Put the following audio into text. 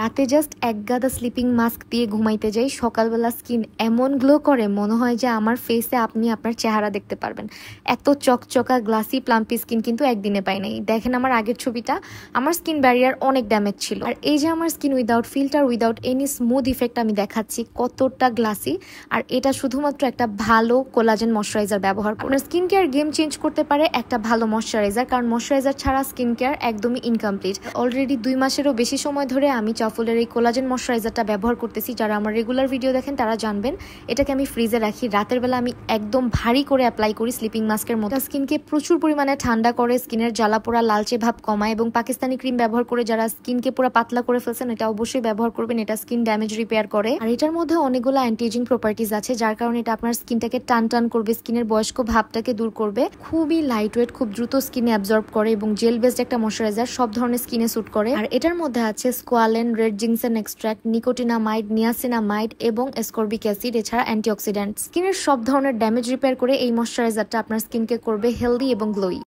রাতে জাস্ট এক গাদা স্লিপিং মাস্ক দিয়ে ঘুমাইতে যাই, সকালবেলা স্কিন এমন গ্লো করে মনে হয় যে আমার ফেসে আপনি আপনার চেহারা দেখতে পারবেন। এত চকচকা গ্লাসি প্লাম্পি স্কিন কিন্তু একদিনে পাই নাই। দেখেন আমার আগের ছবিটা, আমার স্কিন ব্যারিয়ার অনেক ড্যামেজ ছিল, আর এই যে আমার skin without filter without any smooth effect আমি দেখাচ্ছি কতটা গ্লাসি। আর এটা শুধুমাত্র একটা ভালো কোলাজেন ময়শ্চারাইজার ব্যবহার করে। আপনার স্কিন কেয়ার গেম চেঞ্জ করতে পারে একটা ভালো ময়শ্চারাইজার, কারণ ময়শ্চারাইজার ছাড়া স্কিন কেয়ার একদমই ইনকমপ্লিট। অলরেডি 2 মাসেরও বেশি সময় ধরে আমি চফলের এই কোলাজেন ময়শ্চারাইজারটা ব্যবহার করতেছি। যারা আমার রেগুলার ভিডিও দেখেন তারা জানবেন এটাকে আমি ফ্রিজে রাখি। রাতের বেলা আমি একদম ভারী করে অ্যাপ্লাই করি স্লিপিং মাস্কের মতো। স্কিনকে প্রচুর পরিমাণে ঠান্ডা করে, স্কিনের জ্বালা পোড়া লালচে ভাব কমায়, এবং পাকিস্তানি ক্রিম ব্যবহার করে যারা স্কিনকে পুরো পাতলা করে ফেলছেন এটা অবশ্যই ব্যবহার করবেন। এটা স্কিন ড্যামেজ রিপেয়ার করে, আর এটার মধ্যে অনেকগুলো অ্যান্টি এজিং প্রপার্টিজ আছে, যার কারণে এটা আপনার স্কিনটাকে টান টান করবে, স্কিনের বয়স্ক ভাবটাকে দূর করবে। খুবই লাইট ওয়েট, খুব দ্রুত স্কিনে অ্যাবজর্ব করে, এবং জেল বেসড একটা ময়শ্চারাইজার, সব ধরনের স্কিনে স্যুট করে। আর এটার মধ্যে আছে squalane, red ginseng extract, nicotinamide, niacinamide এবং এসকর্বিক অ্যাসিড, এছাড়া অ্যান্টিঅক্সিডেন্ট। স্কিনের সব ধরনের ড্যামেজ রিপেয়ার করে এই ময়শ্চারাইজারটা আপনার স্কিনকে করবে হেলদি এবং গ্লোয়ি।